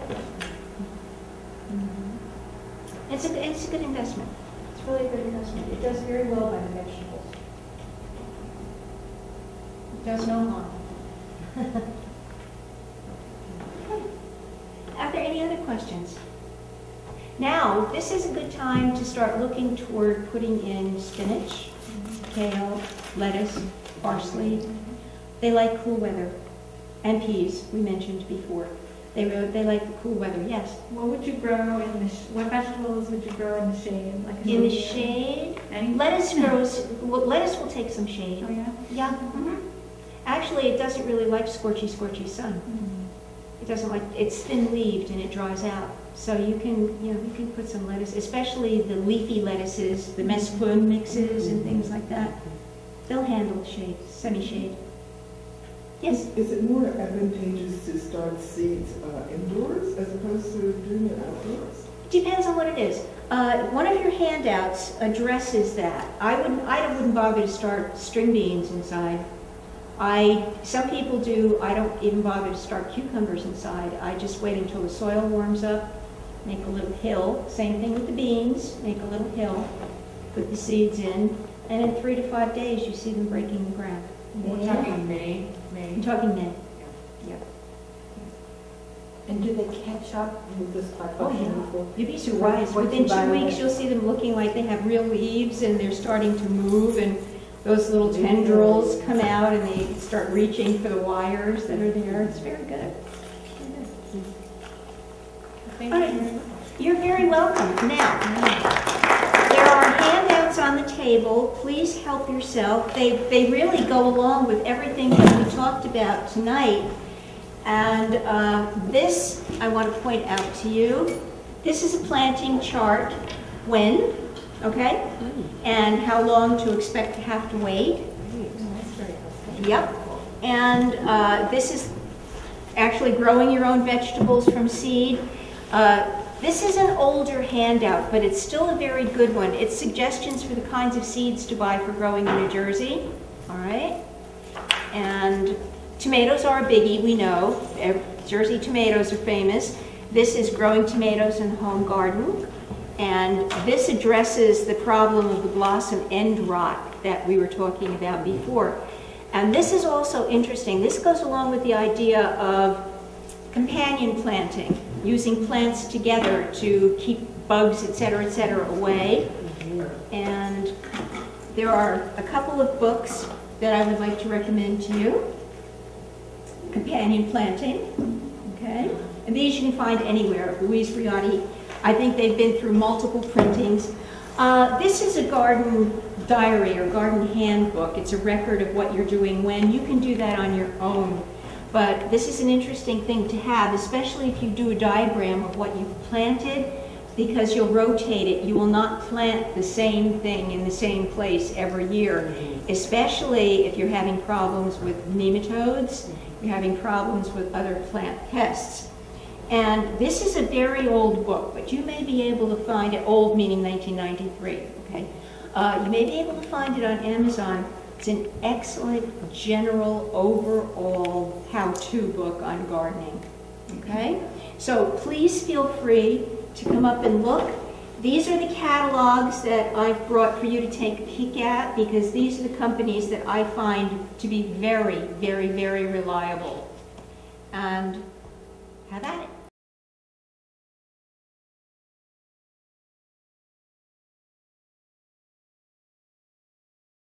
Speaker 2: It's a good investment. It's really a good investment. It does very well by the vegetables. It does no harm. Are there any other questions? Now, this is a good time to start looking toward putting in spinach, kale, lettuce, parsley. They like cool weather. And peas, we mentioned before. They like the cool weather, yes.
Speaker 9: What would you grow in the, what vegetables would you grow in the shade? Like
Speaker 2: In the shade,
Speaker 9: Any?
Speaker 2: lettuce grows, lettuce will take some shade.
Speaker 9: Oh, yeah?
Speaker 2: Yeah. Actually, it doesn't really like scorchy sun. It doesn't like, it's thin-leaved and it dries out. So you can put some lettuce, especially the leafy lettuces, the mesclun mixes and things like that. They'll handle shade, semi-shade. Yes?
Speaker 10: Is it more advantageous to start seeds indoors as opposed to doing it outdoors?
Speaker 2: Depends on what it is. One of your handouts addresses that. I wouldn't bother to start string beans inside. Some people do. I don't even bother to start cucumbers inside. I just wait until the soil warms up, make a little hill. Same thing with the beans. Make a little hill, put the seeds in, and in 3 to 5 days you see them breaking the ground.
Speaker 5: We're talking May.
Speaker 2: I'm talking May. Yep.
Speaker 6: And do they catch up with this part?
Speaker 2: Oh, yeah. You'd be surprised. Within 2 weeks, you'll see them looking like they have real leaves and they're starting to move, and those little tendrils come out and they start reaching for the wires that are there. It's very good.
Speaker 5: Thank
Speaker 2: All right. You're very welcome. Now, there are handouts on the table. Please help yourself. They really go along with everything that we talked about tonight. And this, I want to point out to you, this is a planting chart. When, okay? And how long to expect to have to wait. Yep. And this is actually growing your own vegetables from seed. This is an older handout, but it's still a very good one. It's suggestions for the kinds of seeds to buy for growing in New Jersey. All right? And tomatoes are a biggie, we know. Jersey tomatoes are famous. This is growing tomatoes in the home garden. And this addresses the problem of the blossom end rot that we were talking about before. And this is also interesting. This goes along with the idea of companion planting, using plants together to keep bugs, et cetera, away. And there are a couple of books that I would like to recommend to you. Companion planting, okay? And these you can find anywhere. Louise Riotti, I think they've been through multiple printings. This is a garden diary or garden handbook. It's a record of what you're doing when. You can do that on your own. But this is an interesting thing to have, especially if you do a diagram of what you've planted. because you'll rotate it. You will not plant the same thing in the same place every year, especially if you're having problems with nematodes, you're having problems with other plant pests. And this is a very old book, but you may be able to find it, old meaning 1993, okay? You may be able to find it on Amazon. It's an excellent general overall how-to book on gardening, okay? So please feel free to come up and look. These are the catalogs that I've brought for you to take a peek at, because these are the companies that I find to be very, very, very reliable. And have at it.